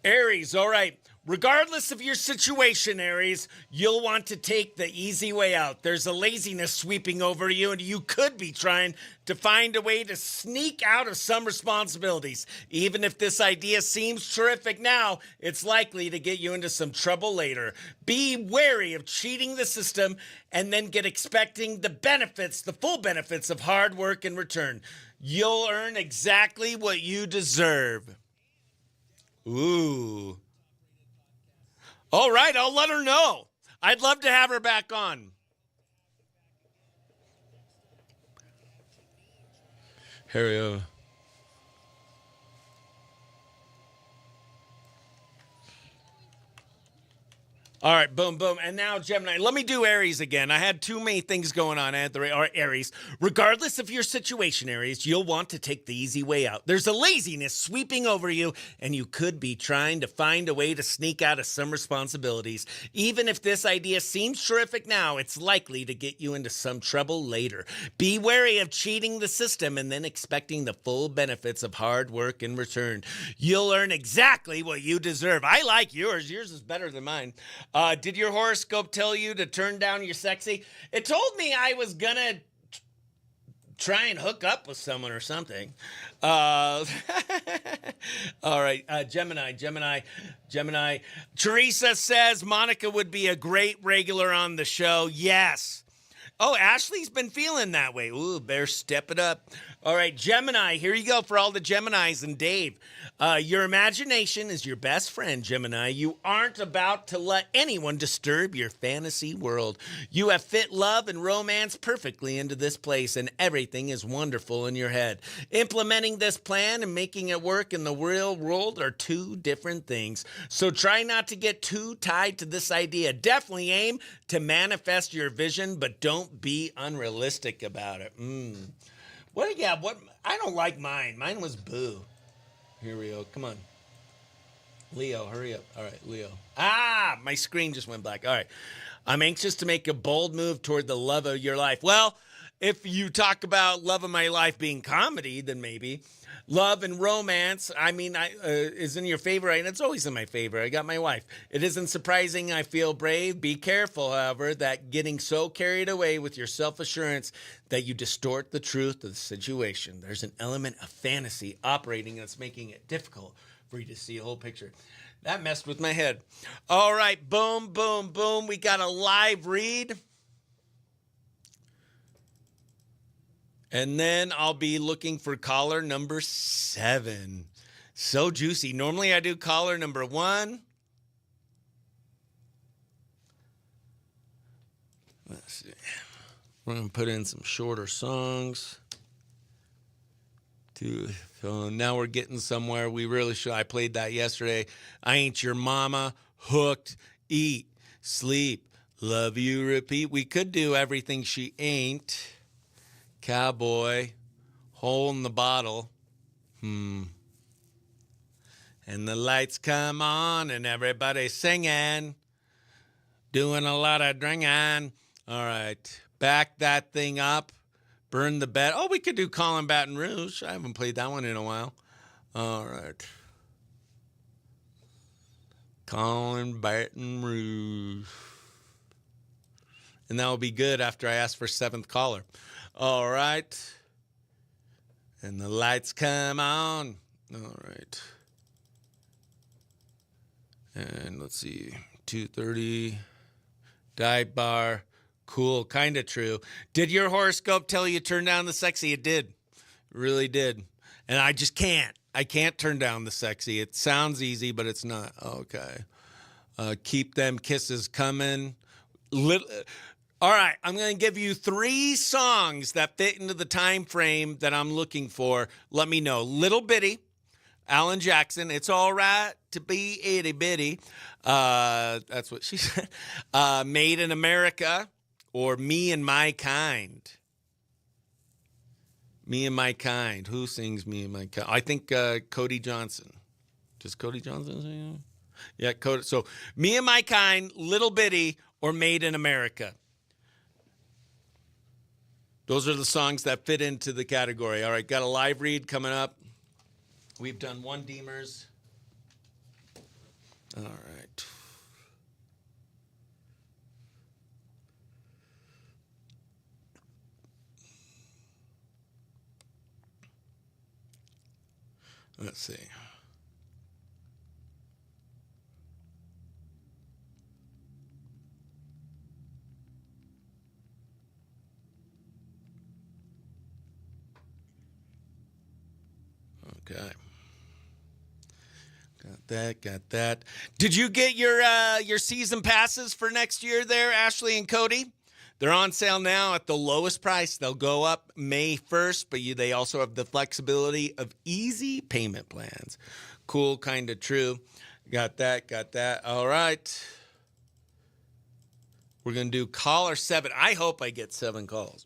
Aries, all right. Regardless of your situation, Aries, you'll want to take the easy way out. There's a laziness sweeping over you, and you could be trying to find a way to sneak out of some responsibilities. Even if this idea seems terrific now, it's likely to get you into some trouble later. Be wary of cheating the system and then get expecting the benefits, the full benefits of hard work in return. You'll earn exactly what you deserve. Ooh. All right, I'll let her know. I'd love to have her back on. Harry. All right, boom, boom. And now Gemini. Let me do Aries again. I had too many things going on at Aries. Regardless of your situation, Aries, you'll want to take the easy way out. There's a laziness sweeping over you, and you could be trying to find a way to sneak out of some responsibilities. Even if this idea seems terrific now, it's likely to get you into some trouble later. Be wary of cheating the system and then expecting the full benefits of hard work in return. You'll earn exactly what you deserve. I like yours. Yours is better than mine. Did your horoscope tell you to turn down your sexy? It told me I was gonna try and hook up with someone or something. All right, Gemini. Teresa says Monica would be a great regular on the show. Yes. Oh, Ashley's been feeling that way. Ooh, better step it up. All right, Gemini, here you go for all the Geminis and Dave. Your imagination is your best friend, Gemini. You aren't about to let anyone disturb your fantasy world. You have fit love and romance perfectly into this place, and everything is wonderful in your head. Implementing this plan and making it work in the real world are two different things. So try not to get too tied to this idea. Definitely aim to manifest your vision, but don't be unrealistic about it. What? Yeah, what? I don't like mine. Mine was boo. Here we go. Come on. Leo, hurry up. All right, Leo. My screen just went black. All right. I'm anxious to make a bold move toward the love of your life. Well, if you talk about love of my life being comedy, then maybe. Love and romance, is in your favor, and it's always in my favor. I got my wife. It isn't surprising I feel brave. Be careful, however, that getting so carried away with your self-assurance that you distort the truth of the situation. There's an element of fantasy operating that's making it difficult for you to see a whole picture. That messed with my head. All right, boom, boom, boom. We got a live read. And then I'll be looking for caller number 7. So juicy. Normally I do caller number 1. Let's see. We're going to put in some shorter songs. So now we're getting somewhere. We really should. I played that yesterday. I Ain't Your Mama, Hooked, Eat, Sleep, Love You, Repeat. We could do Everything She Ain't. Cowboy, Hole in the Bottle. And the lights come on and everybody's singing, doing a lot of drinking. All right, back that thing up, burn the bed. Oh, we could do Callin' Baton Rouge. I haven't played that one in a while. All right. Callin' Baton Rouge. And that will be good after I ask for 7th caller. All right. And the lights come on. All right. And let's see. 2:30. Dive bar. Cool. Kind of true. Did your horoscope tell you to turn down the sexy? It did. It really did. And I just can't. I can't turn down the sexy. It sounds easy, but it's not. Okay. Keep them kisses coming. All right, I'm going to give you 3 songs that fit into the time frame that I'm looking for. Let me know. Little Bitty, Alan Jackson, It's All Right to Be Itty Bitty. That's what she said. Made in America, or Me and My Kind. Me and My Kind. Who sings Me and My Kind? I think Cody Johnson. Does Cody Johnson sing? Yeah, Cody. So Me and My Kind, Little Bitty, or Made in America. Those are the songs that fit into the category. All right, got a live read coming up. We've done 1 Deemers. All right. Let's see. Okay. Got that. Did you get your season passes for next year there, Ashley and Cody? They're on sale now at the lowest price. They'll go up May 1st, but they also have the flexibility of easy payment plans. Cool, kind of true. Got that. All right. We're going to do caller 7. I hope I get 7 calls.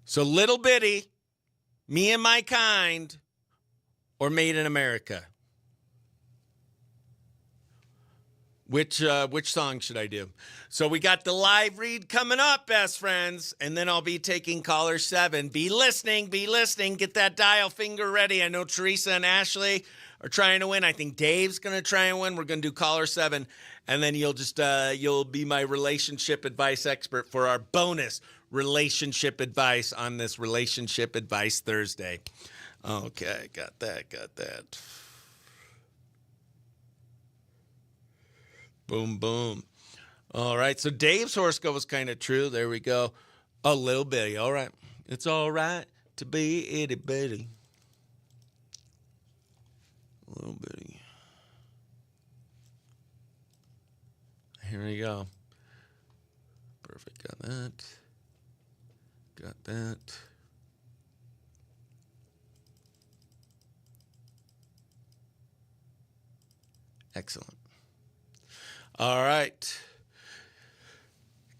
So Little Bitty, Me and My Kind, or Made in America? Which song should I do? So we got the live read coming up, best friends, and then I'll be taking caller 7. Be listening. Get that dial finger ready. I know Teresa and Ashley are trying to win. I think Dave's going to try and win. We're going to do caller 7, and then you'll be my relationship advice expert for our bonus relationship advice on this Relationship Advice Thursday. Okay, got that. Boom, boom. All right, so Dave's horoscope was kind of true. There we go. A little bitty. All right. It's all right to be itty bitty. A little bitty. Here we go. Perfect. Got that. Excellent. All right.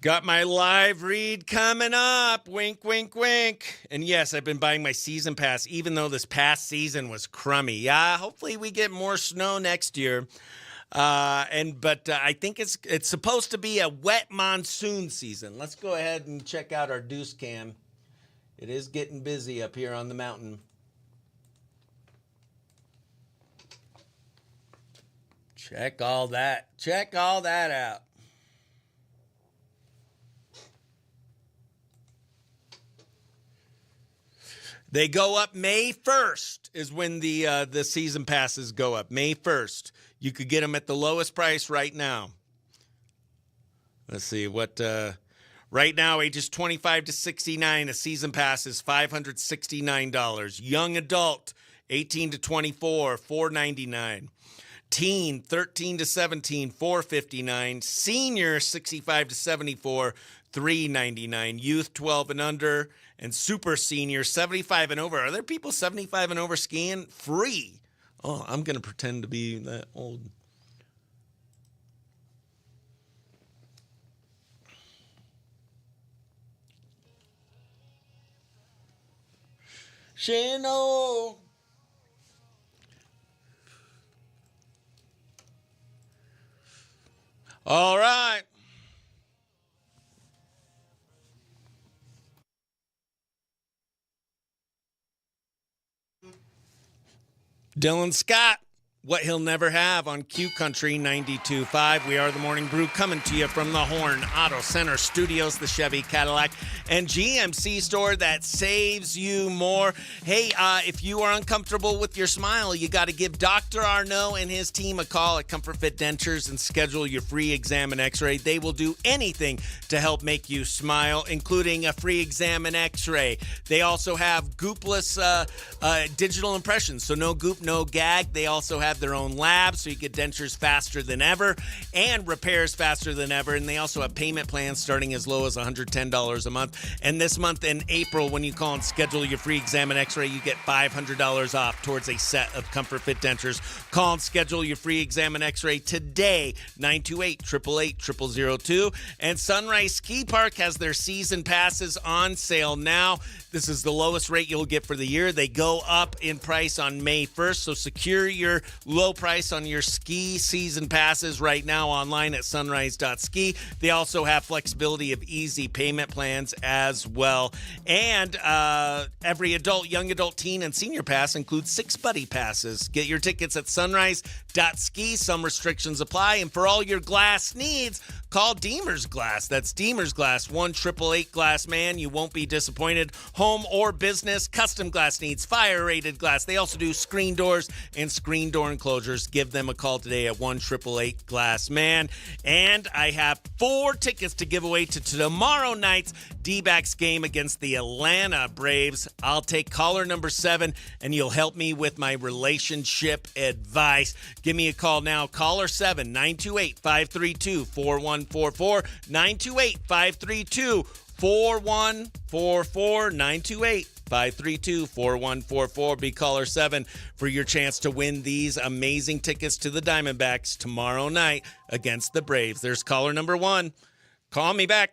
Got my live read coming up. Wink, wink, wink. And yes, I've been buying my season pass, even though this past season was crummy. Yeah, hopefully we get more snow next year. But I think it's supposed to be a wet monsoon season. Let's go ahead and check out our deuce cam. It is getting busy up here on the mountain. Check all that out. They go up May 1st is when the season passes go up. May 1st. You could get them at the lowest price right now. Let's see what right now, ages 25 to 69, a season pass is $569. Young adult, 18 to 24, $499. Teen, 13 to 17, $459. Senior, 65 to 74, $399. Youth, 12 and under, and super senior, 75 and over. Are there people 75 and over skiing? Free. Oh, I'm going to pretend to be that old. Shano. All right. Dylan Scott, what he'll never have on Q Country 92.5. We are the Morning Brew coming to you from the Horn Auto Center Studios, the Chevy, Cadillac, and GMC store that saves you more. Hey, if you are uncomfortable with your smile, you got to give Dr. Arnaud and his team a call at Comfort Fit Dentures and schedule your free exam and x-ray. They will do anything to help make you smile, including a free exam and x-ray. They also have goopless digital impressions, so no goop, no gag. They also have their own lab, so you get dentures faster than ever and repairs faster than ever. And they also have payment plans starting as low as $110 a month. And this month in April, when you call and schedule your free exam and x-ray, you get $500 off towards a set of Comfort Fit dentures. Call and schedule your free exam and x-ray today, 928-888-0002. And Sunrise Ski Park has their season passes on sale now. This is the lowest rate you'll get for the year. They go up in price on May 1st, so secure your low price on your ski season passes right now online at sunrise.ski. They also have flexibility of easy payment plans as well. And every adult, young adult, teen, and senior pass includes 6 buddy passes. Get your tickets at sunrise.ski. Some restrictions apply. And for all your glass needs, call Deemer's Glass. That's Deemer's Glass, 1-888 Glass Man. You won't be disappointed. Home or business, custom glass needs, fire-rated glass. They also do screen doors and screen door enclosures. Give them a call today at 1-888 Glass Man. And I have 4 tickets to give away to tomorrow night's D-backs game against the Atlanta Braves. I'll take caller number 7, and you'll help me with my relationship advice. Give me a call now. Caller 7, 928-532-4144. 928-532-4144. 928-532-4144. Be caller 7 for your chance to win these amazing tickets to the Diamondbacks tomorrow night against the Braves. There's caller number 1. Call me back.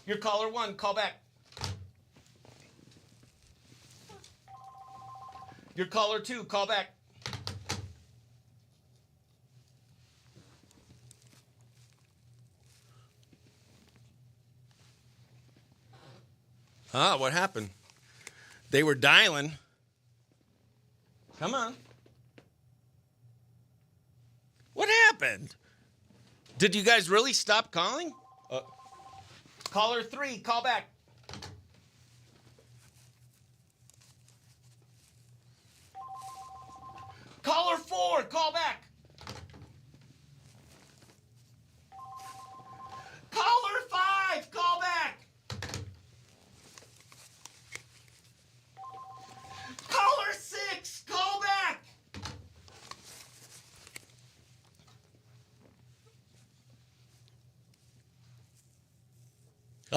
Your caller 1, call back. Your caller 2, call back. What happened? They were dialing. Come on. What happened? Did you guys really stop calling? Caller 3, call back. Caller 4, call back. Caller 5, call back. Caller 6, call back.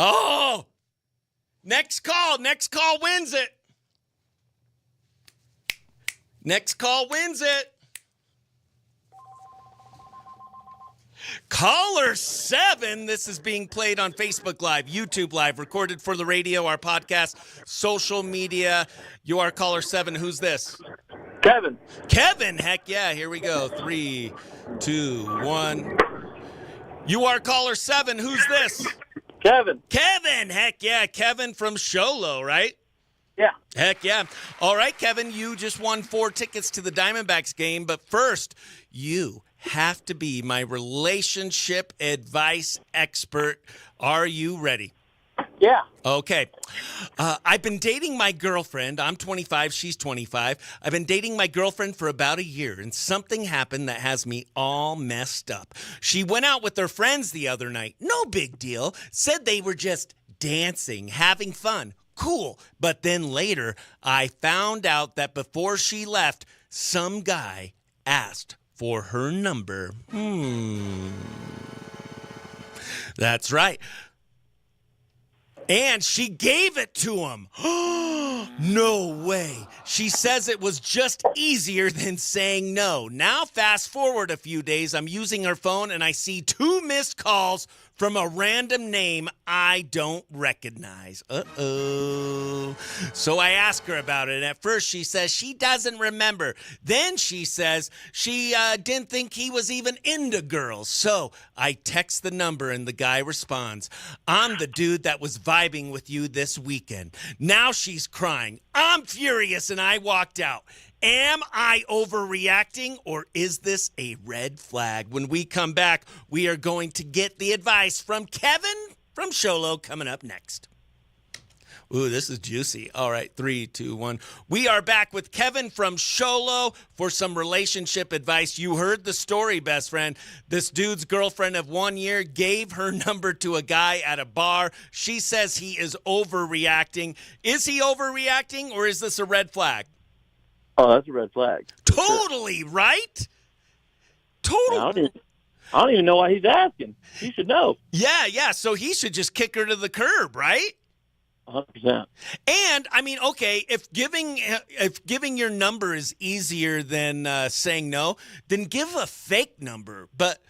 Oh! Next call wins it. Next call wins it. Caller 7. This is being played on Facebook Live, YouTube Live, recorded for the radio, our podcast, social media. You are caller 7. Who's this? Kevin. Kevin. Heck yeah. Here we go. 3, 2, 1. You are caller 7. Who's this? Kevin. Kevin. Heck yeah. Kevin from Sholo, right? Yeah. Heck yeah. All right, Kevin, you just won 4 tickets to the Diamondbacks game. But first, you have to be my relationship advice expert. Are you ready? Yeah. Okay. I've been dating my girlfriend. I'm 25. She's 25. I've been dating my girlfriend for about a year, and something happened that has me all messed up. She went out with her friends the other night. No big deal. Said they were just dancing, having fun. Cool. But then later, I found out that before she left, some guy asked for her number. That's right. And she gave it to him. No way. She says it was just easier than saying no. Now, fast forward a few days, I'm using her phone and I see 2 missed calls from a random name I don't recognize. Uh-oh. So I ask her about it. And at first she says she doesn't remember. Then she says she didn't think he was even into girls. So I text the number and the guy responds, "I'm the dude that was vibing with you this weekend." Now she's crying. I'm furious and I walked out. Am I overreacting, or is this a red flag? When we come back, we are going to get the advice from Kevin from Sholo coming up next. Ooh, this is juicy. All right, 3, 2, 1. We are back with Kevin from Sholo for some relationship advice. You heard the story, best friend. This dude's girlfriend of 1 year gave her number to a guy at a bar. She says he is overreacting. Is he overreacting, or is this a red flag? Oh, that's a red flag. Totally, right? Totally. I don't even know why he's asking. He should know. Yeah. So he should just kick her to the curb, right? 100%. And I mean, okay, if giving your number is easier than saying no, then give a fake number. But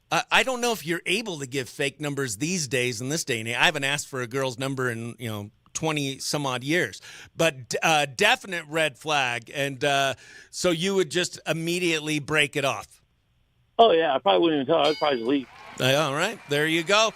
I don't know if you're able to give fake numbers these days in this day and age. I haven't asked for a girl's number in 20 some odd years, but definite red flag. And so you would just immediately break it off. Oh, yeah. I probably wouldn't even tell her. I'd probably just leave. All right. There you go.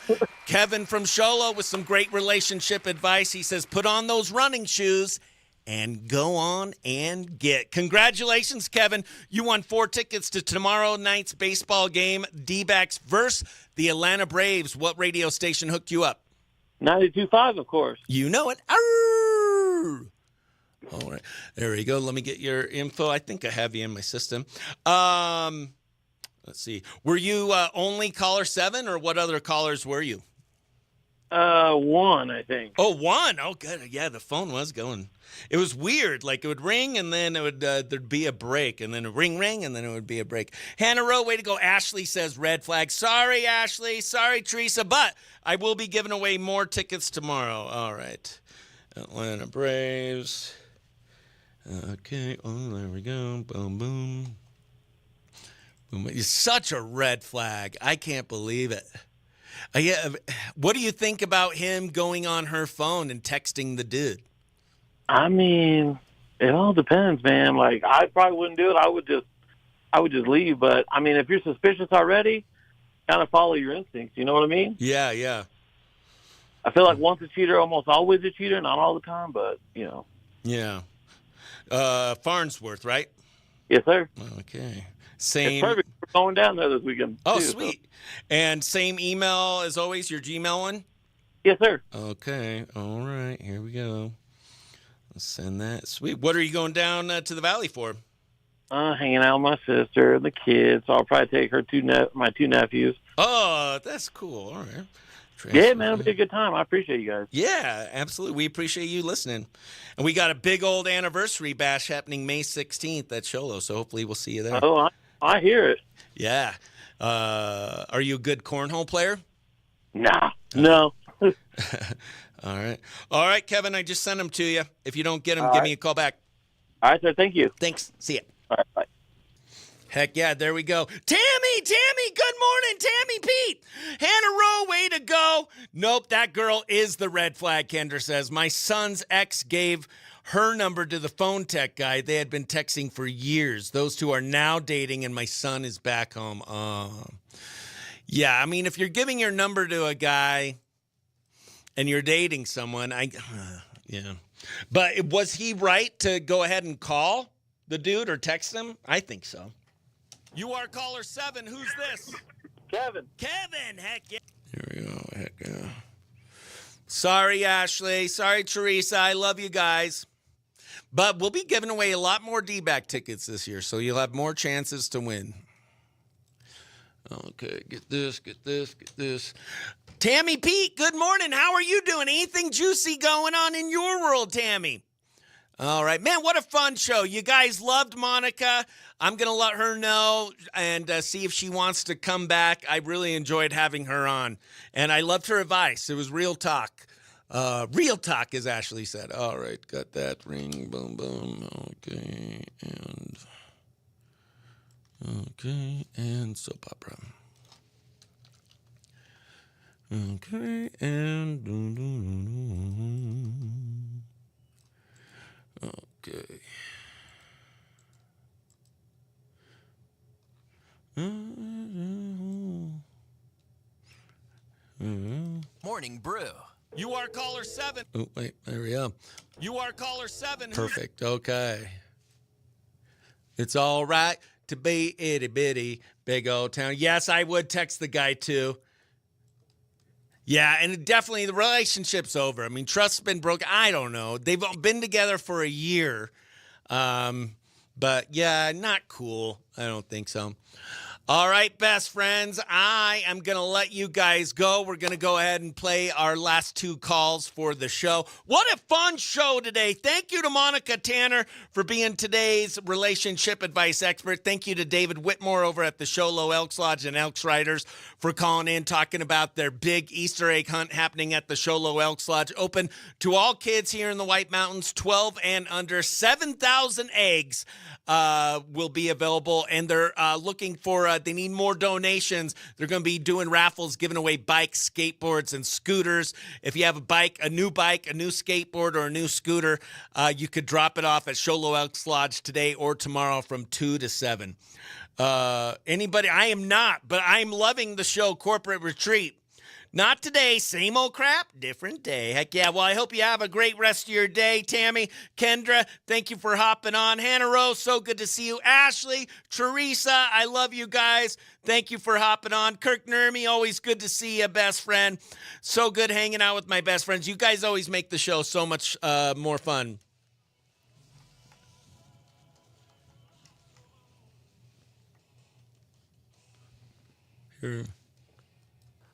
Kevin from Sholo with some great relationship advice. He says, put on those running shoes and go on and get. Congratulations, Kevin. You won 4 tickets to tomorrow night's baseball game, D-backs versus the Atlanta Braves. What radio station hooked you up? 92.5, of course. You know it. Arr! All right. There we go. Let me get your info. I think I have you in my system. Let's see. Were you only caller 7, or what other callers were you? One, I think. Oh, one. Oh, good. Yeah, the phone was going. It was weird. Like, it would ring, and then it would there'd be a break, and then a ring, and then it would be a break. Hannah Rowe, way to go. Ashley says red flag. Sorry, Ashley. Sorry, Teresa. But I will be giving away more tickets tomorrow. All right. Atlanta Braves. Okay. Oh, there we go. Boom, boom. Boom. It's such a red flag. I can't believe it. Yeah. What do you think about him going on her phone and texting the dude? I mean, it all depends, man. Like, I probably wouldn't do it. I would just leave. But I mean, if you're suspicious already, kind of follow your instincts. You know what I mean? Yeah, yeah. I feel like once a cheater, almost always a cheater. Not all the time, but you know. Yeah. Farnsworth, right? Yes, sir. Okay. It's Same. perfect. We're going down there this weekend. Oh, too, sweet. So. And same email as always, your Gmail one? Yes, sir. Okay. All right. Here we go. Let's send that. Sweet. What are you going down to the valley for? Hanging out with my sister and the kids. I'll probably take her my two nephews. Oh, that's cool. All right. Yeah, man, it'll be a good time. I appreciate you guys. Yeah, absolutely. We appreciate you listening. And we got a big old anniversary bash happening May 16th at Sholo, so hopefully we'll see you there. Oh, I hear it. Yeah. Are you a good cornhole player? Nah, no. All right. All right, Kevin, I just sent them to you. If you don't get them, give me a call back. All right, sir. Thank you. Thanks. See ya. All right, bye. Heck yeah, there we go. Tammy, good morning, Tammy Pete. Hannah Rowe, way to go. Nope, that girl is the red flag, Kendra says. My son's ex gave her number to the phone tech guy. They had been texting for years. Those two are now dating, and my son is back home. Yeah, I mean, if you're giving your number to a guy and you're dating someone, yeah. But was he right to go ahead and call the dude or text him? I think so. You are caller 7. Who's this? Kevin. Kevin, heck yeah. Here we go, heck yeah. Sorry, Ashley. Sorry, Teresa. I love you guys. But we'll be giving away a lot more D-back tickets this year, so you'll have more chances to win. Okay, get this. Tammy Pete, good morning. How are you doing? Anything juicy going on in your world, Tammy? All right, man, what a fun show. You guys loved Monica. I'm going to let her know and see if she wants to come back. I really enjoyed having her on, and I loved her advice. It was real talk. Real talk, as Ashley said. All right, got that. Ring, boom, boom. Okay, and soap opera. Okay, and okay. Morning Brew. You are caller 7. Oh, wait, there we go. You are caller 7. Perfect. Okay. It's all right to be itty bitty big old town. Yes, I would text the guy too. Yeah, and definitely the relationship's over. I mean, trust's been broken. I don't know. They've been together for a year. But yeah, not cool. I don't think so. All right, best friends, I am going to let you guys go. We're going to go ahead and play our last 2 calls for the show. What a fun show today. Thank you to Monica Tanner for being today's relationship advice expert. Thank you to David Whitmore over at the Sholo Elks Lodge and Elks Riders for calling in, talking about their big Easter egg hunt happening at the Sholo Elks Lodge. Open to all kids here in the White Mountains, 12 and under. 7,000 eggs will be available, and they're looking for, they need more donations. They're going to be doing raffles, giving away bikes, skateboards, and scooters. If you have a new skateboard, or a new scooter, you could drop it off at Sholo Elks Lodge today or tomorrow from 2 to 7. Anybody? I am not, but I'm loving the show Corporate Retreat. Not today, same old crap, different day. Heck yeah. Well, I hope you have a great rest of your day. Tammy, Kendra, thank you for hopping on. Hannah Rose, so good to see you. Ashley, Teresa, I love you guys. Thank you for hopping on. Kirk Nermy, always good to see you, best friend. So good hanging out with my best friends. You guys always make the show so much more fun.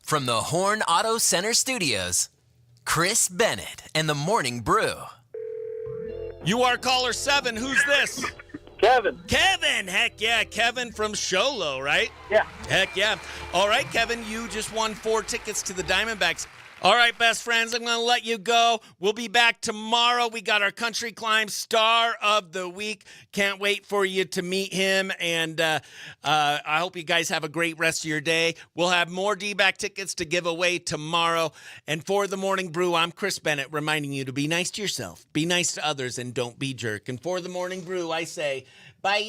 From the Horn Auto Center Studios, Chris Bennett and the Morning Brew. You are caller 7. Who's this? Kevin. Kevin. Heck yeah, Kevin from Sholo, right? Yeah. Heck yeah. All right, Kevin, you just won 4 tickets to the Diamondbacks. All right, best friends, I'm going to let you go. We'll be back tomorrow. We got our Country Climb Star of the Week. Can't wait for you to meet him, and I hope you guys have a great rest of your day. We'll have more D-back tickets to give away tomorrow. And for the Morning Brew, I'm Chris Bennett, reminding you to be nice to yourself, be nice to others, and don't be jerk. And for the Morning Brew, I say, bye.